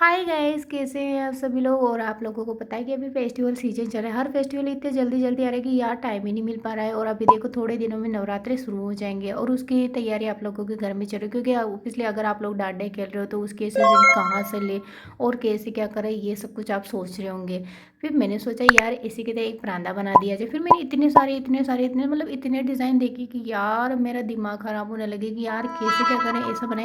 Hi guys, कैसे हैं आप सभी लोग। और आप लोगों को पता है कि अभी फेस्टिवल सीजन चल रहा है। हर फेस्टिवल इतने जल्दी जल्दी आ रहा है कि यार टाइम ही नहीं मिल पा रहा है। और अभी देखो थोड़े दिनों में नवरात्रि शुरू हो जाएंगे और उसकी तैयारी आप लोगों के घर में चल रही है। क्योंकि पिछले अगर आप लोग डांडे खेल रहे हो तो उसके एसेसरी कहाँ से ले और कैसे क्या करें, ये सब कुछ आप सोच रहे होंगे। फिर मैंने सोचा यार इसी के लिए एक परांदा बना दिया जाए। फिर मैंने इतने मतलब इतने डिज़ाइन देखे कि यार मेरा दिमाग ख़राब होने लगे कि यार कैसे क्या करें,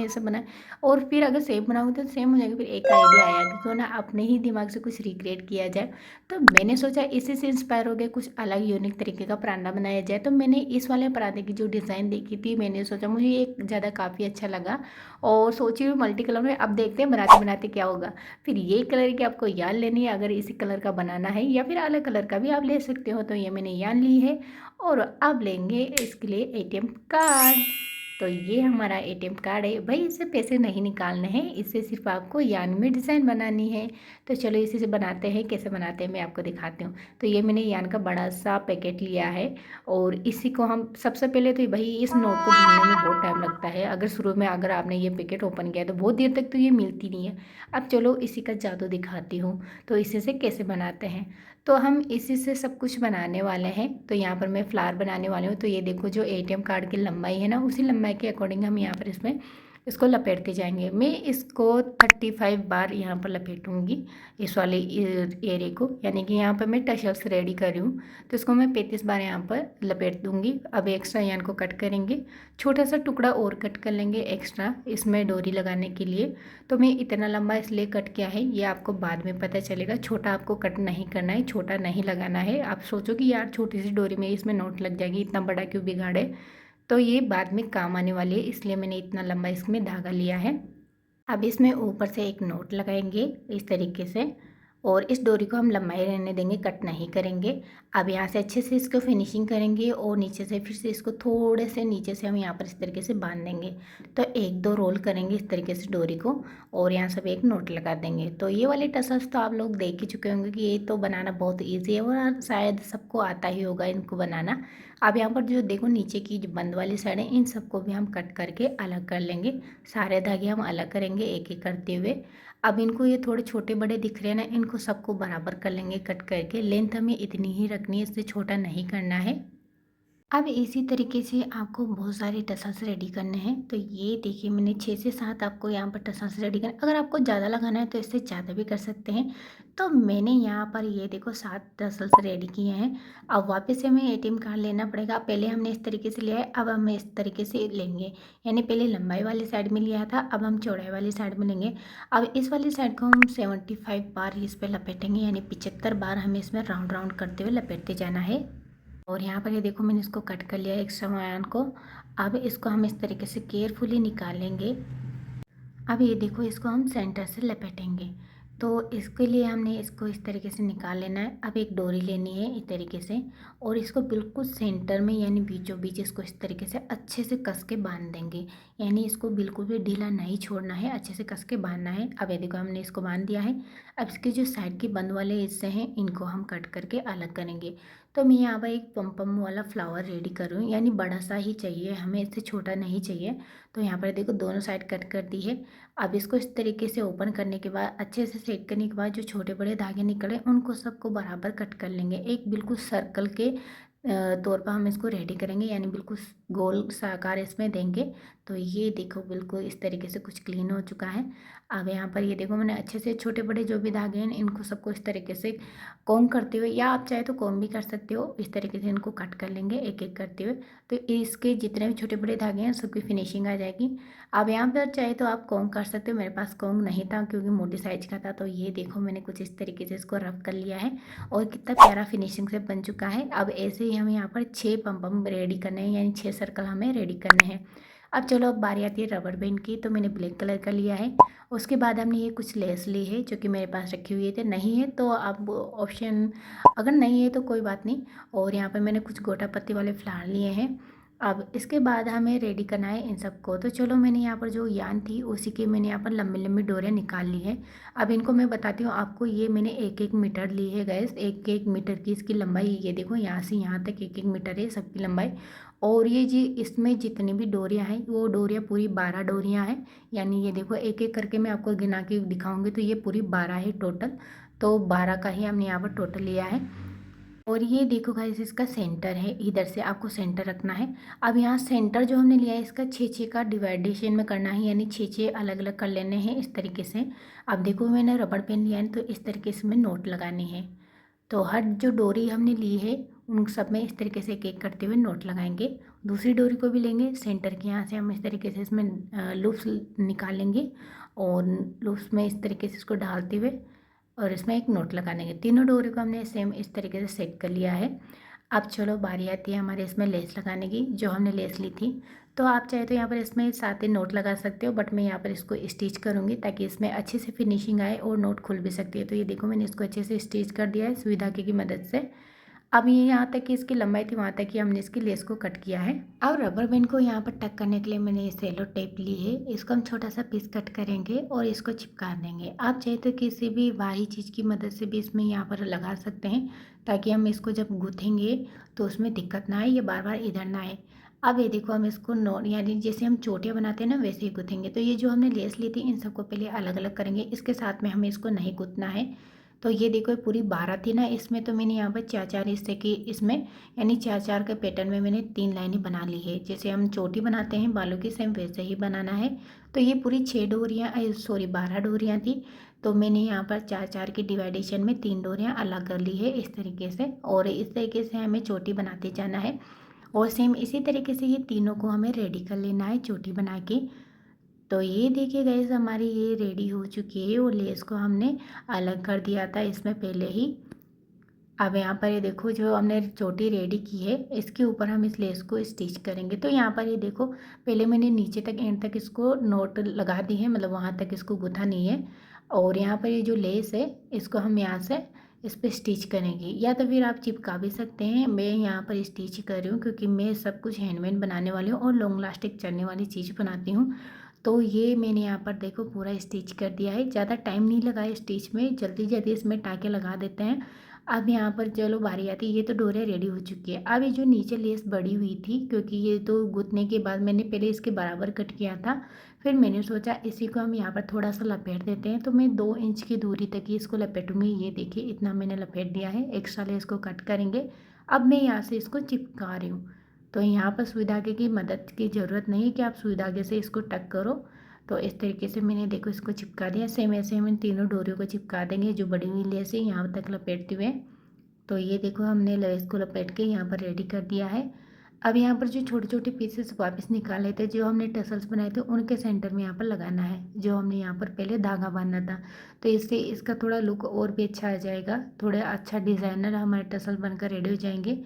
ऐसा बनाए। और फिर अगर सेम बनाऊंगी तो सेम हो जाएगी। फिर एक आइडिया आया कि क्यों ना अपने ही दिमाग से कुछ रिक्रिएट किया जाए। तो मैंने सोचा इसी से इंस्पायर हो गया, कुछ अलग यूनिक तरीके का परांदा बनाया जाए। तो मैंने इस वाले परांदे की जो डिज़ाइन देखी थी, मैंने सोचा मुझे ये ज़्यादा काफ़ी अच्छा लगा और सोची हुई मल्टी कलर में। अब देखते हैं बनाते बनाते क्या होगा। फिर ये कलर की आपको यान लेनी है, अगर इसी कलर का बनाना है या फिर अलग कलर का भी आप ले सकते हो। तो ये मैंने यान ली है और अब लेंगे इसके लिए एटीएम कार्ड। तो ये हमारा एटीएम कार्ड है भाई, इससे पैसे नहीं निकालने हैं, इससे सिर्फ आपको यान में डिज़ाइन बनानी है। तो चलो इसी से बनाते हैं। कैसे बनाते हैं मैं आपको दिखाती हूँ। तो ये मैंने यान का बड़ा सा पैकेट लिया है और इसी को हम सबसे पहले तो भाई इस नोट को ढूंढने में बहुत टाइम लगता है। अगर शुरू में अगर आपने ये पैकेट ओपन किया तो बहुत देर तक तो ये मिलती नहीं है। अब चलो इसी का जादू दिखाती हूँ। तो इसी से कैसे बनाते हैं, तो हम इसी से सब कुछ बनाने वाले हैं। तो यहाँ पर मैं फ्लावर बनाने वाली हूँ। तो ये देखो जो एटीएम कार्ड की लंबाई है ना, उसी लंबाई के अकॉर्डिंग हम यहाँ पर इसमें इसको लपेटते जाएंगे। मैं इसको 35 बार यहाँ पर लपेटूंगी इस वाले एरिया को, यानी कि यहाँ पर मैं टशल्स रेडी कर रही हूँ। तो इसको मैं 35 बार यहाँ पर लपेट दूंगी। अब एक्स्ट्रा यान को कट करेंगे, छोटा सा टुकड़ा और कट कर लेंगे एक्स्ट्रा इसमें डोरी लगाने के लिए। तो मैं इतना लंबा इसलिए कट किया है, ये आपको बाद में पता चलेगा। छोटा आपको कट नहीं करना है, छोटा नहीं लगाना है। आप सोचो कि यार छोटी सी डोरी में इसमें नोट लग जाएगी, इतना बड़ा क्यों बिगाड़े। तो ये बाद में काम आने वाली है, इसलिए मैंने इतना लंबा इसमें धागा लिया है। अब इसमें ऊपर से एक नोट लगाएंगे इस तरीके से और इस डोरी को हम लंबाई रहने देंगे, कट नहीं करेंगे। अब यहाँ से अच्छे से इसको फिनिशिंग करेंगे और नीचे से फिर से इसको थोड़े से नीचे से हम यहाँ पर इस तरीके से बांध देंगे। तो एक दो रोल करेंगे इस तरीके से डोरी को और यहाँ सब एक नोट लगा देंगे। तो ये वाले टसल्स तो आप लोग देख ही चुके होंगे कि ये तो बनाना बहुत ईजी है और शायद सबको आता ही होगा इनको बनाना। अब यहाँ पर जो देखो नीचे की जो बंद वाली साइड है, इन सबको भी हम कट करके अलग कर लेंगे। सारे धागे हम अलग करेंगे एक एक करते हुए। अब इनको ये थोड़े छोटे बड़े दिख रहे हैं ना, इनको सबको बराबर कर लेंगे कट करके। लेंथ हमें इतनी ही रखनी है, इससे छोटा नहीं करना है। अब इसी तरीके से आपको बहुत सारे टसल्स रेडी करने हैं। तो ये देखिए मैंने 6 से 7 आपको यहाँ पर टसल्स रेडी करने। अगर आपको ज़्यादा लगाना है तो इससे ज़्यादा भी कर सकते हैं। तो मैंने यहाँ पर ये देखो 7 टसल्स रेडी किए हैं। अब वापस से हमें एटीएम कार्ड लेना पड़ेगा। पहले हमने इस तरीके से लिया है, अब हम इस तरीके से लेंगे। यानी पहले लंबाई वाली साइड में लिया था, अब हम चौड़ाई वाली साइड में लेंगे। अब इस वाली साइड को हम 75 बार इस पर लपेटेंगे, यानी 75 बार हमें इसमें राउंड राउंड करते हुए लपेटते जाना है। और यहाँ पर ये देखो मैंने इसको कट कर लिया एक्स्ट्रा वायन को। अब इसको हम इस तरीके से केयरफुली निकालेंगे। अब ये देखो इसको हम सेंटर से लपेटेंगे। तो इसके लिए हमने इसको इस तरीके से निकाल लेना है। अब एक डोरी लेनी है इस तरीके से और इसको बिल्कुल सेंटर में यानी बीचों बीच इसको इस तरीके से अच्छे से कस के बांध देंगे। यानी इसको बिल्कुल भी ढीला नहीं छोड़ना है, अच्छे से कस के बांधना है। अब ये देखो हमने इसको बांध दिया है। अब इसके जो साइड के बंद वाले हिस्से हैं इनको हम कट करके अलग करेंगे। तो मैं यहाँ पर एक पम पम वाला फ्लावर रेडी कर रही हूँ, यानी बड़ा सा ही चाहिए हमें, इससे छोटा नहीं चाहिए। तो यहाँ पर देखो दोनों साइड कट कर दी है। अब इसको इस तरीके से ओपन करने के बाद अच्छे से सेट करने के बाद जो छोटे बड़े धागे निकले उनको सबको बराबर कट कर लेंगे। एक बिल्कुल सर्कल के तौर पर हम इसको रेडी करेंगे, यानी बिल्कुल गोल सा आकार इसमें देंगे। तो ये देखो बिल्कुल इस तरीके से कुछ क्लीन हो चुका है। अब यहाँ पर ये देखो मैंने अच्छे से छोटे बड़े जो भी धागे हैं इनको सबको इस तरीके से कॉम्ब करते हुए, या आप चाहे तो कॉम्ब भी कर सकते हो, इस तरीके से इनको कट कर लेंगे एक एक करते हुए। तो इसके जितने भी छोटे बड़े धागे हैं सबकी फिनिशिंग आ जाएगी। अब यहाँ पर चाहे तो आप कॉम्ब कर सकते हो, मेरे पास कॉम्ब नहीं था क्योंकि मोटी साइज का था। तो ये देखो मैंने कुछ इस तरीके से इसको रफ कर लिया है और कितना प्यारा फिनिशिंग से बन चुका है। अब ऐसे ही हमें यहाँ पर 6 पम पम रेडी करने हैं, यानी 6 सर्कल हमें रेडी करने हैं। अब चलो अब बारी आती है रबर बैंड की। तो मैंने ब्लैक कलर का लिया है। उसके बाद हमने ये कुछ लेस ली है जो कि मेरे पास रखी हुई है। नहीं है तो आप ऑप्शन, अगर नहीं है तो कोई बात नहीं। और यहाँ पर मैंने कुछ गोटा पत्ती वाले फ्लावर लिए हैं अब इसके बाद हमें रेडी करना है इन सबको। तो चलो मैंने यहाँ पर जो यान थी उसी की मैंने यहाँ पर लंबी लंबी डोरियाँ निकाल ली है। अब इनको मैं बताती हूँ आपको। ये मैंने 1-1 मीटर ली है गैस, 1-1 मीटर की इसकी लंबाई। ये देखो यहाँ से यहाँ तक 1-1 मीटर है सबकी लंबाई। और ये जी इसमें जितनी भी डोरियाँ हैं वो डोरियाँ पूरी 12 डोरियाँ हैं। यानी ये देखो एक एक करके मैं आपको गिना के दिखाऊंगी, तो ये पूरी 12 है टोटल। तो 12 का ही हमने यहाँ पर टोटल लिया है। और ये देखो गाइस इसका सेंटर है, इधर से आपको सेंटर रखना है। अब यहाँ सेंटर जो हमने लिया है इसका 6-6 का डिवाइडेशन में करना है, यानी 6-6 अलग अलग कर लेने हैं इस तरीके से। अब देखो मैंने रबड़ पेन लिया है तो इस तरीके से में नोट लगाने हैं। तो हर जो डोरी हमने ली है उन सब में इस तरीके से एक एक करते हुए नोट लगाएंगे। दूसरी डोरी को भी लेंगे, सेंटर के यहाँ से हम इस तरीके से इसमें लूप्स निकालेंगे और लूप्स में इस तरीके से इसको डालते हुए और इसमें एक नोट लगा देंगे। तीनों डोरी को हमने सेम इस तरीके से सेट कर लिया है। अब चलो बारी आती है हमारे इसमें लेस लगाने की, जो हमने लेस ली थी। तो आप चाहे तो यहाँ पर इसमें साथ ही नोट लगा सकते हो, बट मैं यहाँ पर इसको स्टिच करूँगी ताकि इसमें अच्छे से फिनिशिंग आए और नोट खुल भी सकती है। तो ये देखो मैंने इसको अच्छे से स्टिच कर दिया है सुई धागे की मदद से। अब ये यहाँ तक कि इसकी लंबाई थी वहाँ तक कि हमने इसकी लेस को कट किया है। अब रबर बैंड को यहाँ पर टक करने के लिए मैंने ये सेलो टेप ली है। इसको हम छोटा सा पीस कट करेंगे और इसको चिपका देंगे। आप चाहे तो किसी भी बाहरी चीज़ की मदद से भी इसमें यहाँ पर लगा सकते हैं, ताकि हम इसको जब गूँथेंगे तो उसमें दिक्कत ना आए, ये बार बार इधर ना आए। अब ये देखो हम इसको यानी जैसे हम चोटियाँ बनाते हैं ना वैसे ही गूँथेंगे। तो ये जो हमने लेस ली थी इन सबको पहले अलग अलग करेंगे, इसके साथ में हमें इसको नहीं गूँथना है। तो ये देखो ये पूरी 12 थी ना, इसमें तो मैंने यहाँ पर 4-4 हिस्से की इसमें यानी 4-4 के पैटर्न में मैंने 3 लाइनें बना ली है। जैसे हम चोटी बनाते हैं बालों की, सेम वैसे ही बनाना है। तो ये पूरी 6 डोरियाँ 12 डोरियाँ थी। तो मैंने यहाँ पर 4-4 की डिवाइडेशन में 3 डोरियाँ अलग कर ली है इस तरीके से। और इस तरीके से हमें चोटी बनाते जाना है। और सेम इसी तरीके से ये तीनों को हमें रेडी कर लेना है चोटी बना के। तो ये देखिए गाइस हमारी ये रेडी हो चुकी है और लेस को हमने अलग कर दिया था इसमें पहले ही। अब यहाँ पर ये देखो जो हमने चोटी रेडी की है इसके ऊपर हम इस लेस को स्टिच करेंगे। तो यहाँ पर ये देखो पहले मैंने नीचे तक एंड तक इसको नोट लगा दी है, मतलब वहाँ तक इसको गुथा नहीं है। और यहाँ पर ये जो लेस है इसको हम यहाँ से इस पर स्टिच करेंगे, या तो फिर आप चिपका भी सकते हैं। मैं यहाँ पर स्टिच कर रही हूँ क्योंकि मैं सब कुछ हैंडमेड बनाने वाली हूँ और लॉन्ग लास्टिक चलने वाली चीज़ बनाती हूँ। तो ये मैंने यहाँ पर देखो पूरा स्टिच कर दिया है। ज़्यादा टाइम नहीं लगा है स्टिच में, जल्दी जल्दी इसमें टाँके लगा देते हैं। अब यहाँ पर चलो बारी आती है, ये तो डोरियाँ रेडी हो चुकी है। अब ये जो नीचे लेस बड़ी हुई थी, क्योंकि ये तो गुथने के बाद मैंने पहले इसके बराबर कट किया था, फिर मैंने सोचा इसी को हम यहाँ पर थोड़ा सा लपेट देते हैं। तो मैं 2 इंच की दूरी तक ही इसको लपेटूंगी। ये देखिए इतना मैंने लपेट दिया है। एक्स्ट्रा लेस को कट करेंगे। अब मैं यहाँ से इसको चिपका रही हूँ। तो यहाँ पर सुई धागे की मदद की ज़रूरत नहीं है कि आप सुई धागे से इसको टक करो। तो इस तरीके से मैंने देखो इसको चिपका दिया। सेम ऐसे हम इन तीनों डोरियों को चिपका देंगे जो बड़ी हुई लेस है यहाँ तक लपेटते हुए। तो ये देखो हमने लेस को लपेट के यहाँ पर रेडी कर दिया है। अब यहाँ पर जो छोटे छोटे पीसेस वापस निकाले थे, जो हमने टसल्स बनाए थे, उनके सेंटर में यहाँ पर लगाना है, जो हमने यहाँ पर पहले धागा बांधा था। तो इससे इसका थोड़ा लुक और भी अच्छा आ जाएगा, थोड़ा अच्छा डिज़ाइनर हमारे टसल बनकर रेडी हो जाएंगे।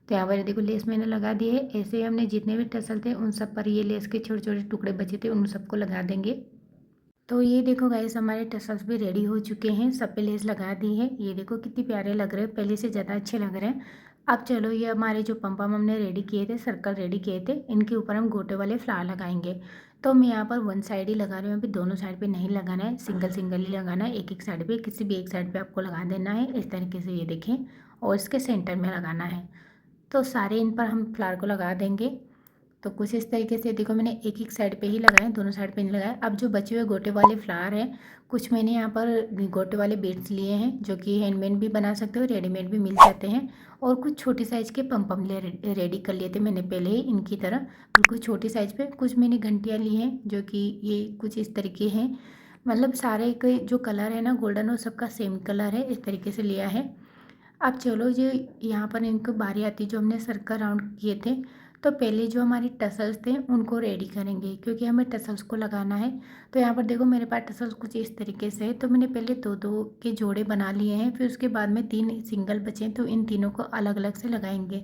तो यहाँ पर देखो लेस मैंने लगा दी है। ऐसे ही हमने जितने भी टसल थे उन सब पर ये लेस के छोटे छोटे टुकड़े बचे थे उन सबको लगा देंगे। तो ये देखो गाइस हमारे टसल्स भी रेडी हो चुके हैं, सब पे लेस लगा दी है। ये देखो कितने प्यारे लग रहे हैं, पहले से ज़्यादा अच्छे लग रहे हैं। अब चलो ये हमारे जो पम्पम हमने रेडी किए थे, सर्कल रेडी किए थे, इनके ऊपर हम गोटे वाले फ्लावर लगाएंगे। तो मैं यहाँ पर वन साइड ही लगा रही हूँ, अभी दोनों साइड पे नहीं लगाना है, सिंगल सिंगल ही लगाना है। एक एक साइड पे, किसी भी एक साइड पे आपको लगा देना है इस तरीके से, ये देखें। और इसके सेंटर में लगाना है। तो सारे इन पर हम फ्लावर को लगा देंगे। तो कुछ इस तरीके से देखो मैंने एक एक साइड पे ही लगाए, दोनों साइड पे नहीं लगाए। अब जो बचे हुए गोटे वाले फ्लावर हैं, कुछ मैंने यहाँ पर गोटे वाले बीड्स लिए हैं, जो कि हैंडमेड भी बना सकते हो, रेडीमेड भी मिल जाते हैं। और कुछ छोटी साइज़ के पम रेडी कर लिए थे मैंने पहले ही इनकी तरह, बिल्कुल छोटी साइज़ पे। कुछ मैंने घंटियाँ ली हैं जो कि ये कुछ इस तरीके हैं, मतलब सारे के जो कलर है ना गोल्डन, वो सबका सेम कलर है, इस तरीके से लिया है। अब चलो जो यहाँ पर इनको बारी आती, जो हमने सर्कल राउंड किए थे, तो पहले जो हमारी टसल्स थे उनको रेडी करेंगे, क्योंकि हमें टसल्स को लगाना है। तो यहाँ पर देखो मेरे पास टसल्स कुछ इस तरीके से है। तो मैंने पहले 2-2 के जोड़े बना लिए हैं, फिर उसके बाद में 3 सिंगल बचे, तो इन तीनों को अलग अलग से लगाएंगे।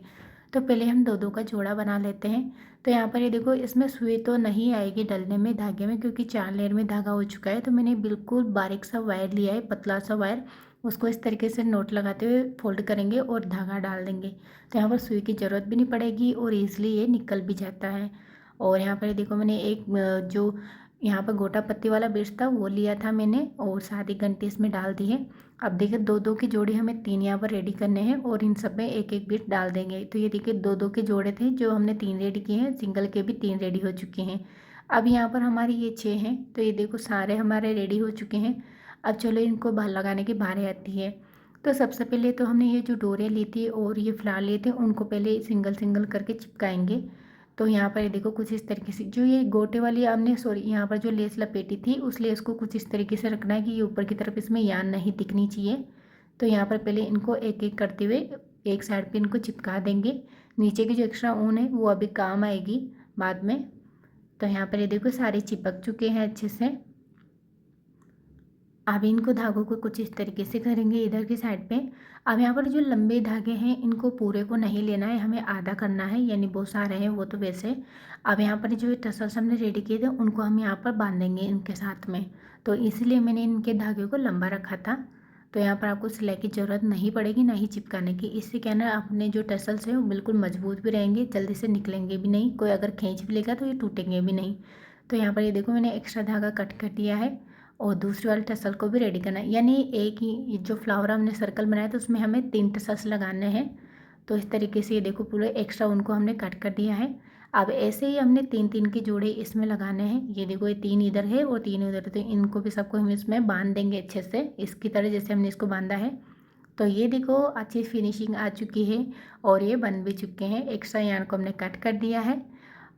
तो पहले हम दो दो का जोड़ा बना लेते हैं। तो यहाँ पर ये देखो, इसमें सुई तो नहीं आएगी डलने में धागे में, क्योंकि 4 लेयर में धागा हो चुका है। तो मैंने बिल्कुल बारीक सा वायर लिया है, पतला सा वायर, उसको इस तरीके से नोट लगाते हुए फोल्ड करेंगे और धागा डाल देंगे। तो यहाँ पर सुई की ज़रूरत भी नहीं पड़ेगी और ईज़िली ये निकल भी जाता है। और यहाँ पर देखो, मैंने एक जो यहाँ पर गोटा पत्ती वाला बीड्स था वो लिया था मैंने, और साथ ही घंटी इसमें डाल दी है। अब देखिए, दो दो की जोड़ी हमें 3 यहाँ पर रेडी करने हैं और इन सब में एक एक बीट डाल देंगे। तो ये देखिए, दो दो के जोड़े थे जो हमने 3 रेडी किए हैं, सिंगल के भी 3 रेडी हो चुके हैं। अब यहाँ पर हमारी ये 6 हैं। तो ये देखो, सारे हमारे रेडी हो चुके हैं। अब चलो इनको बाहर लगाने की बारी आती है। तो सबसे पहले तो हमने ये जो डोरियाँ ली थी और ये फ्लावर लिए थे, उनको पहले सिंगल सिंगल करके चिपकाएंगे। तो यहाँ पर ये देखो, कुछ इस तरीके से, जो ये गोटे वाली आपने सॉरी यहाँ पर जो लेस लपेटी थी, उस लेस को कुछ इस तरीके से रखना है कि ये ऊपर की तरफ इसमें यान नहीं दिखनी चाहिए। तो यहाँ पर पहले इनको एक एक करते हुए एक साइड पे इनको चिपका देंगे। नीचे की जो एक्स्ट्रा ऊन है वो अभी काम आएगी बाद में। तो यहाँ पर ये देखो, सारे चिपक चुके हैं अच्छे से। अब इनको धागों को कुछ इस तरीके से करेंगे इधर की साइड पे। अब यहाँ पर जो लंबे धागे हैं, इनको पूरे को नहीं लेना है, हमें आधा करना है, यानी बहुत सारे हैं वो तो वैसे। अब यहाँ पर जो टसल्स हमने रेडी किए थे, उनको हम यहाँ पर बांधेंगे इनके साथ में। तो इसलिए मैंने इनके धागे को लंबा रखा था। तो यहाँ पर आपको सिलाई की ज़रूरत नहीं पड़ेगी, ना ही चिपकाने की। इससे क्या ना, अपने जो टसल्स हैं वो बिल्कुल मजबूत भी रहेंगे, जल्दी से निकलेंगे भी नहीं, कोई अगर खींच भी लेगा तो ये टूटेंगे भी नहीं। तो यहाँ पर ये देखो, मैंने एक्स्ट्रा धागा कट कर दिया है और दूसरी वाले टसल को भी रेडी करना है। यानी एक ही जो फ्लावर हमने सर्कल बनाया था उसमें हमें 3 टसल्स लगाने हैं। तो इस तरीके से ये देखो, पूरे एक्स्ट्रा उनको हमने कट कर दिया है। अब ऐसे ही हमने 3 3 के जोड़े इसमें लगाने हैं। ये देखो, ये 3 इधर है और 3 उधर, तो इनको भी सबको हम इसमें बांध देंगे अच्छे से, इसकी तरह जैसे हमने इसको बांधा है। तो ये देखो, अच्छी फिनिशिंग आ चुकी है और ये बन भी चुके हैं। एक्स्ट्रा यार्न को हमने कट कर दिया है।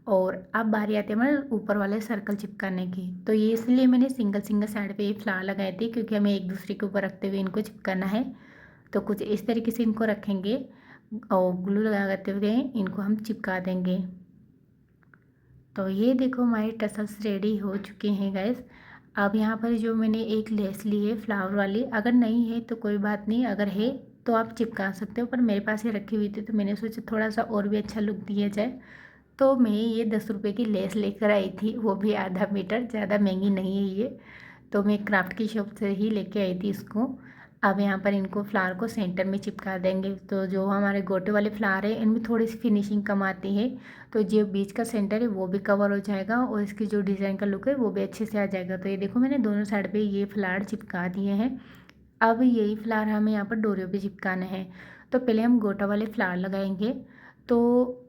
और अब बारी आती है हमारे ऊपर वाले सर्कल चिपकाने की। तो ये इसलिए मैंने सिंगल सिंगल साइड पे ये फ्लावर लगाए थे, क्योंकि हमें एक दूसरे के ऊपर रखते हुए इनको चिपकाना है। तो कुछ इस तरीके से इनको रखेंगे और ग्लू लगाते हुए इनको हम चिपका देंगे। तो ये देखो, हमारे टसल्स रेडी हो चुके हैं गाइस। अब यहाँ पर जो मैंने एक लेस ली है फ्लावर वाली, अगर नहीं है तो कोई बात नहीं, अगर है तो आप चिपका सकते हो, पर मेरे पास ये रखी हुई थी तो मैंने सोचा थोड़ा सा और भी अच्छा लुक दिया जाए। तो मैं ये 10 रुपये की लेस लेकर आई थी, वो भी आधा मीटर, ज़्यादा महंगी नहीं है ये। तो मैं क्राफ्ट की शॉप से ही लेके आई थी इसको। अब यहाँ पर इनको फ्लावर को सेंटर में चिपका देंगे। तो जो हमारे गोटे वाले फ्लावर है, इनमें थोड़ी सी फिनिशिंग कम आती है, तो जो बीच का सेंटर है वो भी कवर हो जाएगा और इसकी जो डिज़ाइन का लुक है वो भी अच्छे से आ जाएगा। तो ये देखो, मैंने दोनों साइड पे ये फ्लावर चिपका दिए हैं। अब यही फ्लावर हमें यहाँ पर डोरियों पे चिपकाना है। तो पहले हम गोटा वाले फ्लावर लगाएंगे। तो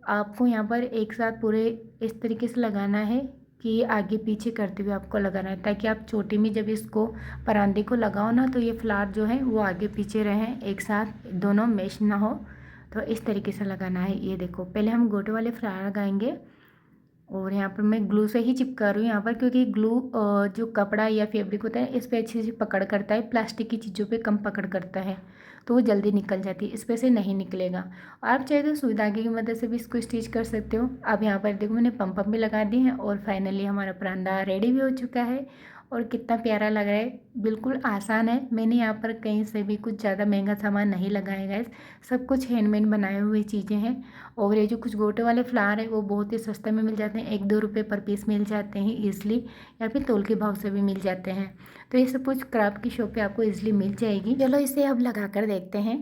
आपको यहाँ पर एक साथ पूरे इस तरीके से लगाना है कि आगे पीछे करते हुए आपको लगाना है, ताकि आप चोटी में जब इसको परांदे को लगाओ ना, तो ये फ्लावर जो है वो आगे पीछे रहें, एक साथ दोनों मैश ना हो। तो इस तरीके से लगाना है। ये देखो, पहले हम गोटे वाले फ्लावर लगाएंगे और यहाँ पर मैं ग्लू से ही चिपका रही हूँ यहाँ पर, क्योंकि ग्लू जो कपड़ा या फैब्रिक होता है इस पर अच्छे से पकड़ करता है, प्लास्टिक की चीज़ों पे कम पकड़ करता है, तो वो जल्दी निकल जाती है, इस पर से नहीं निकलेगा। आप चाहे तो सुई धागे की मदद से भी इसको स्टिच कर सकते हो। अब यहाँ पर देखो, मैंने पम्प भी लगा दी है और फाइनली हमारा परांदा रेडी भी हो चुका है। और कितना प्यारा लग रहा है, बिल्कुल आसान है। मैंने यहाँ पर कहीं से भी कुछ ज़्यादा महंगा सामान नहीं लगाया गाइस, सब कुछ हैंडमेड बनाए हुए चीज़ें हैं। और ये जो कुछ गोटे वाले फ्लावर है वो बहुत ही सस्ते में मिल जाते हैं, 1 2 रुपये पर पीस मिल जाते हैं ईज़िली, या फिर तोल के भाव से भी मिल जाते हैं। तो ये सब कुछ क्राफ्ट की शॉप पे आपको ईज़िली मिल जाएगी। चलो इसे अब लगा कर देखते हैं।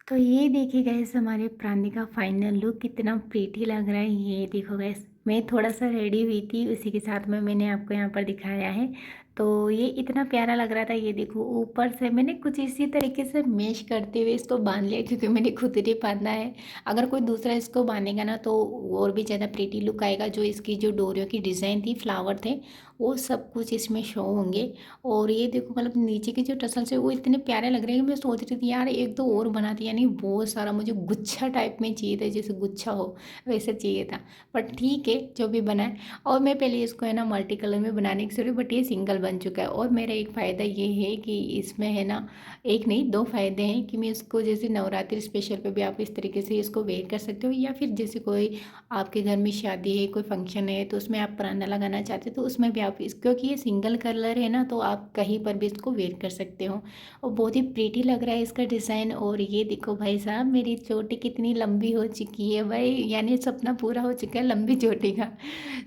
तो ये देखिए गाइस, हमारे परांदे का फाइनल लुक कितना प्रीटी लग रहा है। ये देखो गाइस, मैं थोड़ा सा रेडी हुई थी, उसी के साथ में मैंने आपको यहाँ पर दिखाया है। तो ये इतना प्यारा लग रहा था। ये देखो, ऊपर से मैंने कुछ इसी तरीके से मेश करते हुए इसको बांध लिया, क्योंकि मैंने खुद ही बांधा है। अगर कोई दूसरा इसको बांधेगा ना तो और भी ज़्यादा प्रीटी लुक आएगा। जो इसकी जो डोरियों की डिज़ाइन थी, फ्लावर थे, वो सब कुछ इसमें शो होंगे। और ये देखो, मतलब नीचे के जो टसल्स है वो इतने प्यारे लग रहे हैं कि मैं सोच रही थी यार एक दो और बना दी, यानी बहुत सारा मुझे गुच्छा टाइप में चाहिए था, जैसे गुच्छा हो वैसे चाहिए था। बट ठीक है, जो भी बना है। और मैं पहले इसको है ना मल्टी कलर में बनाने की सोची, बट ये सिंगल बन चुका है। और मेरा एक फ़ायदा ये है कि इसमें है ना, एक नहीं 2 फ़ायदे हैं कि मैं इसको जैसे नवरात्रि स्पेशल पे भी आप इस तरीके से इसको वेयर कर सकते हो, या फिर जैसे कोई आपके घर में शादी है, कोई फंक्शन है, तो उसमें आप परांदा लगाना चाहते हो तो उसमें भी आप आप इस, क्योंकि ये सिंगल कलर है ना, तो आप कहीं पर भी इसको वेयर कर सकते हो और बहुत ही प्रीटी लग रहा है इसका डिज़ाइन। और ये देखो भाई साहब, मेरी चोटी कितनी लंबी हो चुकी है भाई, यानी सपना पूरा हो चुका है लंबी चोटी का।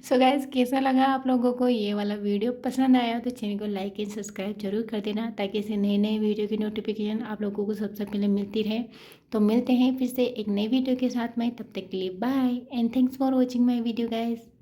सो गाइस, कैसा लगा आप लोगों को ये वाला वीडियो? पसंद आया तो चैनल को लाइक एंड सब्सक्राइब जरूर कर देना, ताकि ऐसे नए नए वीडियो की नोटिफिकेशन आप लोगों को सबसे पहले मिलती रहे। तो मिलते हैं फिर से एक नई वीडियो के साथ में, तब तक के लिए bye and thanks for watching my video guys.